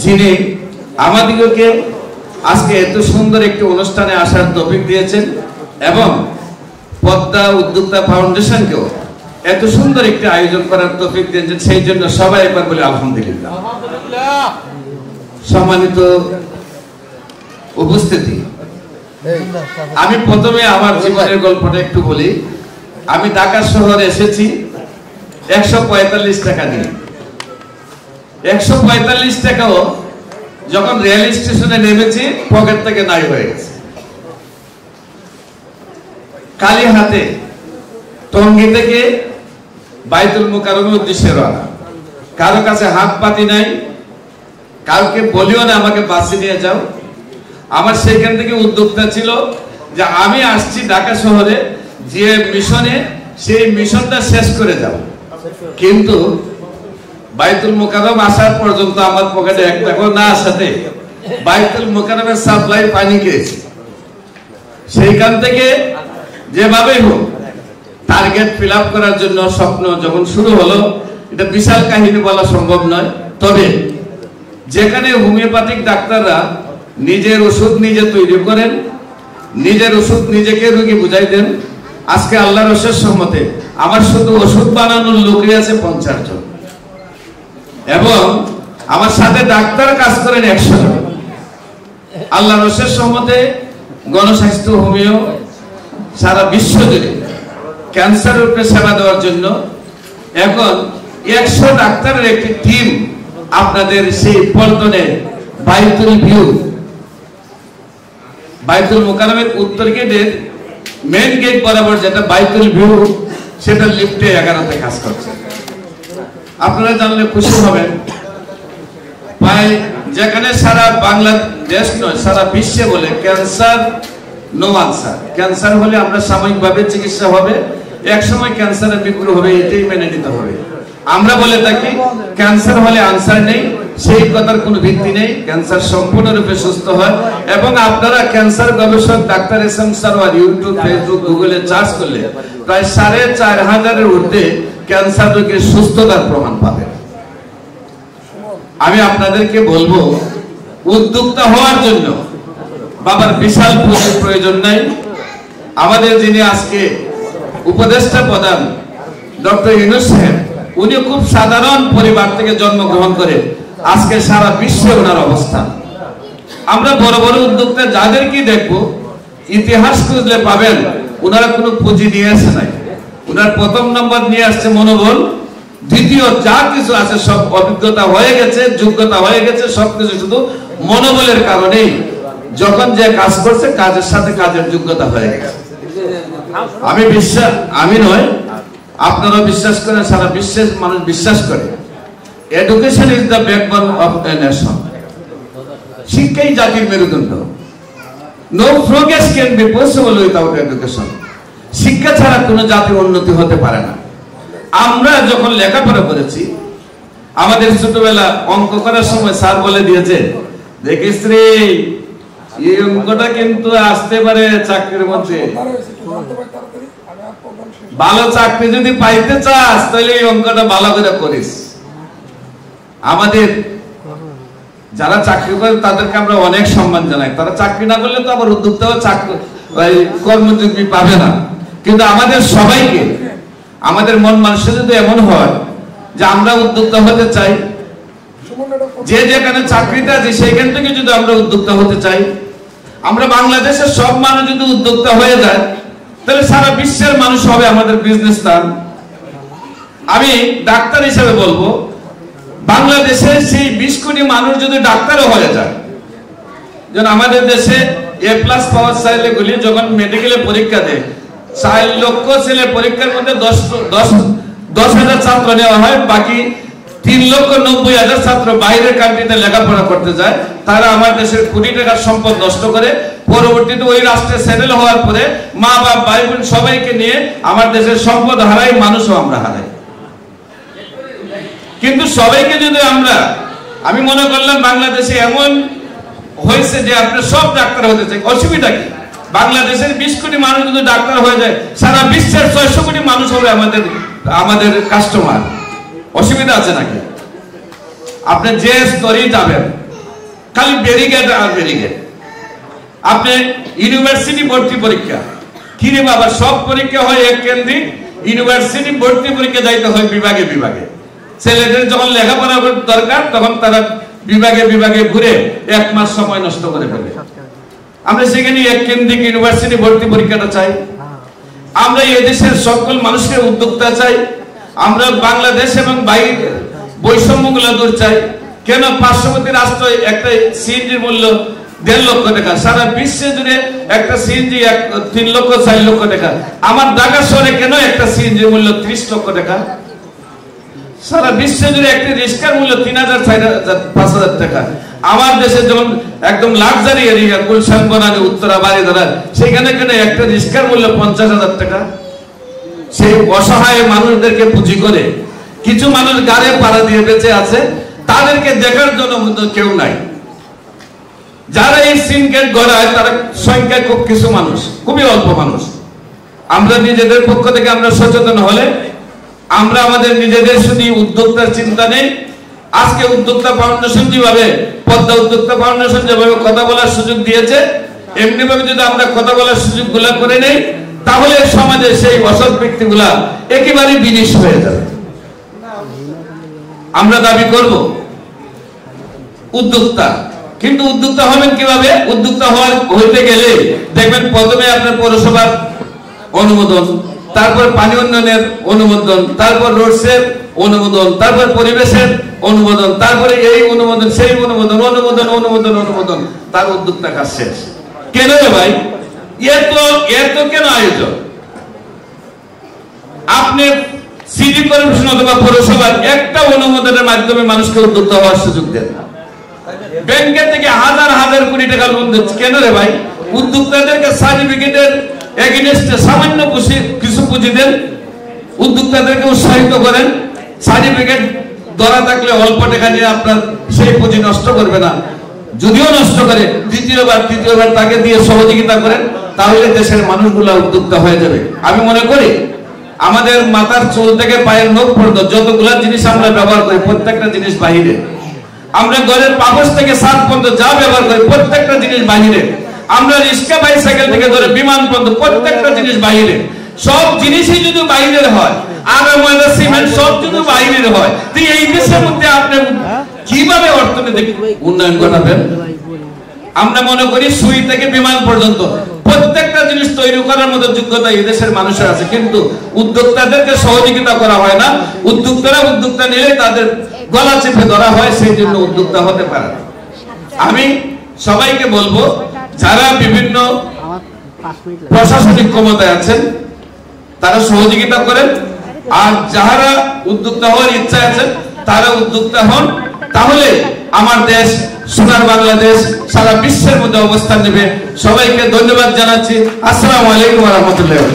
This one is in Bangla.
যিনি আমাদিগকে আজকে এত সুন্দর একটি অনুষ্ঠানে আসার তৌফিক দিয়েছেন এবং পদ্মা উদ্যোক্তা ফাউন্ডেশনকেও এত সুন্দর একটি আয়োজন করার তৌফিক দিয়েছেন, সেই জন্য সবাই একবার বলে আলহামদুলিল্লাহ। সম্মানিত উপস্থিতি, আমি প্রথমে আমার জীবনের গল্পটা একটু বলি। আমি ঢাকা শহরে এসেছি 145 টাকা দিয়ে। 145 টাকাও যখন রেল স্টেশনে নেমেছি পকেট থেকে নাই হয়ে গেছে। খালি হাতে টঙ্গী থেকে বাইতুল মুকাররমের উদ্দেশ্যে রওনা। কারো কাছে হাত পাতি নাই, কাউকে বলিও না আমাকে বাসে নিয়ে যাও। আমার সেইখান থেকে উদ্যোক্তা ছিল যে আমি আসছি ঢাকা শহরে, যে মিশনে সেই মিশনটা শেষ করে যাব। কিন্তু বাইতুল মুকাররম আসার পর্যন্ত আমার পকেটে 1 টাকাও না আসাতে বাইতুল মুকাররমের সাপ্লাই পানি খেয়েছি। সেইখান থেকে যেভাবেই হোক টার্গেট ফিল আপ করার জন্য স্বপ্ন যখন শুরু হলো, এটা বিশাল কাহিনী বলা সম্ভব নয়। তবে যেখানে হোমিওপ্যাথিক ডাক্তাররা নিজের ওষুধ নিজে তৈরি করেন, নিজের ওষুধ নিজেকে রোগী বুঝাই দেন, আজকে আল্লাহর অশেষ রহমতে আমার শুধু ওষুধ বানানোর লোকই আছে 50 জন এবং আমার সাথে ডাক্তার কাজ করেন 100 জন। আল্লাহর অশেষ রহমতে গণস্বাস্থ্য হোমিও সারা বিশ্ব জুড়ে ক্যান্সারের উপরে সেবা দেওয়ার জন্য এখন 100 ডাক্তারের একটি টিম আপনাদের সেই পল্টনে বাইতুল মুকাররমের উত্তর গেটের মেইন গেট বরাবর যেটা বাইতুল ভিউ, সেটা লিফটে 11তে কাজ করছে। আপনারা জানলে খুশি হবেন। প্রায় যেখানে সারা বাংলাদেশ নয় সারা বিশ্বে বলে ক্যান্সার নো আনসার, ক্যান্সার হলে আমরা সাময়িকভাবে চিকিৎসা হবে, এক সময় ক্যান্সারের মৃত্যু হবে, এটাই মেনে নিতে হবে। আমরা বলে থাকি ক্যান্সার হলে আনসার নেই, সেই কথার কোনো ভিত্তি নেই। ক্যান্সার সম্পূর্ণরূপে সুস্থ হয় এবং আপনারা ক্যান্সার গবেষক doctor SM. Sarwar YouTube, Facebook, গুগলে সার্চ করলে প্রায় 4500-এর ঊর্ধ্বে ক্যান্সার রোগীর সুস্থতার প্রমাণ পাবেন। আমি আপনাদেরকে বলবো উদ্যোক্তা হওয়ার জন্য বাবার বিশাল পুঁজির প্রয়োজন নাই। আমাদের যিনি আজকে উপদেষ্টা প্রধান ডক্টর ইউনূস সাহেব, উনি খুব সাধারণ পরিবার থেকে জন্মগ্রহণ করে আজকে সারা বিশ্বে ওনার অবস্থান। আমরা বড় বড় উদ্যোক্তা যাদেরকে দেখবো ইতিহাস খুঁজলে পাবেন ওনারা কোনো পুঁজি নিয়ে আসে নাই। ওনার প্রথম নম্বর নিয়ে আসছে মনোবল, দ্বিতীয় যা কিছু আছে সব অভিজ্ঞতা হয়ে গেছে, যোগ্যতা হয়ে গেছে, সবকিছু শুধু মনোবলের কারণেই যখন যে কাজ করছে কাজের সাথে কাজের যোগ্যতা হয়ে গেছে। আমি নয়, আপনারা বিশ্বাস করেন, সারা বিশ্বের মানুষ বিশ্বাস করে education is the backbone of a nation. শিক্ষাই জাতির মেরুদণ্ড। No progress can be possible without education. শিক্ষা ছাড়া কোনো জাতির উন্নতি হতে পারে না। আমরা যখন লেখাপড়া করেছি, আমাদের ছোটবেলা অঙ্ক করার সময় স্যার বলে দিয়েছে, দেখিস রে এই অঙ্কটা কিন্তু আসতে পারে চাকরির মধ্যে, ভালো চাকরি যদি পাইতে চাস তাহলে এই অঙ্কটা ভালো করে করিস। আমাদের যারা চাকরি করে তাদেরকে আমরা অনেক সম্মান জানাই। তারা চাকরি না করলে তো আবার উদ্যোক্তাও কর্মযোগী পাবে না। কিন্তু আমাদের সবাইকে, আমাদের মন মানুষের যদি এমন হয় যে আমরা উদ্যোক্তা হতে চাই, যে যেখানে চাকরিটা আছে সেইখান থেকে যদি আমরা উদ্যোক্তা হতে চাই, আমরা বাংলাদেশের সব মানুষ যদি উদ্যোক্তা হয়ে যায় তাহলে সারা বিশ্বের মানুষ হবে আমাদের বিজনেসম্যান। আমি ডাক্তার হিসেবে বলবো, বাংলাদেশের সেই 20 কোটি মানুষ যদি ডাক্তারও হয়ে যায়, যেন আমাদের দেশে A+ পাওয়ার চাইলে গুলি যখন মেডিকেলে পরীক্ষা দেয় 4 লক্ষ ছেলে পরীক্ষার মধ্যে 10,000 ছাত্র নেওয়া হয়, বাকি 3,90,000 ছাত্র বাইরের কান্ট্রিতে লেখাপড়া করতে যায়। তারা আমার দেশের কোটি টাকার সম্পদ নষ্ট করে পরবর্তীতে ওই রাষ্ট্রে সেটেল হওয়ার পরে মা বাপ ভাই বোন সবাইকে নিয়ে আমার দেশের সম্পদ হারাই, মানুষও আমরা হারাই। কিন্তু সবাইকে যদি আমি মনে করলাম বাংলাদেশে এমন হয়েছে যে আপনি সব ডাক্তার হতে চাই, অসুবিধা কি? বাংলাদেশের 20 কোটি মানুষ যদি ডাক্তার হয়ে যায়, সারা বিশ্বের 600 কোটি মানুষ হবে আমাদের কাস্টমার। অসুবিধা আছে নাকি? আপনি যে স্তরেই যাবেন খালি ব্যারিকেড আর ব্যারিকেড। আপনি ইউনিভার্সিটি ভর্তি পরীক্ষা কি রে বাবা, সব পরীক্ষা হয় এক কেন্দ্রিক, ইউনিভার্সিটি ভর্তি পরীক্ষা যাইতে হয় বিভাগে বিভাগে। ছেলেদের যখন লেখাপড়া দরকার তখন তারা বিভাগে বিভাগে ঘুরে 1 মাস সময় নষ্ট করে ফেলে। আমরা সেখানে এক কেন্দ্রিক ইউনিভার্সিটি ভর্তি পরীক্ষাটা চাই। আমরা এই দেশের সকল মানুষকে উদ্যোক্তা চাই। আমরা বাংলাদেশ এবং বাইরে বৈষম্যগুলো দূর চাই। কেন পার্শ্ববর্তী রাষ্ট্র একটা সিএনজির মূল্য 1.5 লক্ষ টাকা, সারা বিশ্বে জুড়ে একটা সিএনজি 3 লক্ষ 4 লক্ষ টাকা, আমার ঢাকা শহরে কেন একটা সিএনজির মূল্য 30 লক্ষ টাকা? সারা বিশ্বে জুড়ে একটা রিক্সার মূল্য 3000 4000 5000 টাকা। আমার দেশে যেমন একদম লাক্সারি এরিয়া গুলশান বনানী উত্তরা বাড়িধারা, সেখানে কেন একটা রিক্সার মূল্য 50,000 টাকা? সেই অসহায় মানুষদেরকে পুঁজি করে কিছু মানুষ গাড়ে পাড়া দিয়ে বেঁচে আছে, তাদেরকে দেখার জন্য কেউ নাই। যারা এই সিনগেট গড়ায় তারা সংখ্যা খুব কিছু মানুষ, খুবই অল্প মানুষ। আমরা নিজেদের পক্ষ থেকে আমরা সচেতন হলে, আমরা আমাদের নিজেদের শুধু উদ্যোক্তার চিন্তা নেই। আজকে উদ্যোক্তা ফাউন্ডেশন যেভাবে, পদ্মা উদ্যোক্তা ফাউন্ডেশন যেভাবে কথা বলার সুযোগ দিয়েছে, এমনি ভাবে যদি আমরা কথা বলার সুযোগ গুলা করে নেই, তাহলে সমাজে সেই অসৎ ব্যক্তিগুলা একেবারে বিনিশ হয়ে যাবে। আমরা দাবি করব উদ্যোক্তা, কিন্তু উদ্যোক্তা হবেন কিভাবে? উদ্যোক্তা হইতে গেলে দেখবেন প্রথমে আপনার পৌরসভার অনুমোদন, তারপর পানি উন্নয়নের অনুমোদন, তারপর রোডসের অনুমোদন, তারপর পরিবেশের অনুমোদন, তারপরে এই অনুমোদন সেই অনুমোদন, অনুমোদন অনুমোদন অনুমোদন, তার উদ্যোক্তা কাজ শেষ। কেন রে ভাই? এত কেন আয়োজন? আপনি সিটি কর্পোরেশন অথবা পৌরসভার একটা অনুমোদনের মাধ্যমে মানুষকে উদ্যোক্তা হওয়ার সুযোগ দেন না। ব্যাংকের থেকে হাজার হাজার কোটি টাকা লোন দিচ্ছে কেন রে ভাই? উদ্যোক্তাদেরকে সার্টিফিকেটের এগেইনস্টে সামান্য কিছু পুঁজি দেন, উদ্যোক্তাদেরকে উৎসাহিত করেন। সার্টিফিকেট ধরা থাকলে অল্প টাকা নিয়ে আপনার সেই পুঁজি নষ্ট করবে না। যদিও নষ্ট করে, দ্বিতীয়বার তৃতীয়বার তাকে দিয়ে সহযোগিতা করেন, তাহলে দেশের মানুষগুলা উদ্যোক্তা হয়ে যাবে। আমি মনে করি আমাদের মাথার চুল থেকে পায়ের নখ পর্যন্ত যতগুলা জিনিস আমরা ব্যবহার করি, প্রত্যেকটা জিনিস বাহিরে। আমরা ঘরের পাপোশ থেকে ছাদ পর্যন্ত যা ব্যবহার করি, প্রত্যেকটা জিনিস বাহিরে। আমরা রিক্সা বাইসাইকেল থেকে ধরে বিমান পর্যন্ত প্রত্যেকটা জিনিস বাহিরে। সব জিনিসই যদি বাহিরের হয়, আগে ময়দা সিমেন্ট সব যদি বাহিরের হয়, তো এই দেশের মধ্যে আপনি কিভাবে অর্থনৈতিক উন্নয়ন ঘটাবেন? আমরা মনে করি সুই থেকে বিমান পর্যন্ত প্রত্যেকটা জিনিস তৈরি করার মতো যোগ্যতা এই দেশের মানুষের আছে, কিন্তু উদ্যোক্তাদেরকে সহযোগিতা করা হয় না। উদ্যোক্তা নিলে তাদের গলা চেপে ধরা হয়, সেই জন্য উদ্যোক্তা হতে পারে না। আমি সবাইকে বলবো, যারা বিভিন্ন প্রশাসনিক ক্ষমতায় আছেন তারা সহযোগিতা করেন, আর যারা উদ্যোক্তা হওয়ার ইচ্ছা আছেন তারা উদ্যোক্তা হন। তাহলে আমার দেশ সোনার বাংলাদেশ সারা বিশ্বের মধ্যে অবস্থান নেবে। সবাইকে ধন্যবাদ জানাচ্ছি। আসসালামু আলাইকুম ওয়া রাহমাতুল্লাহি।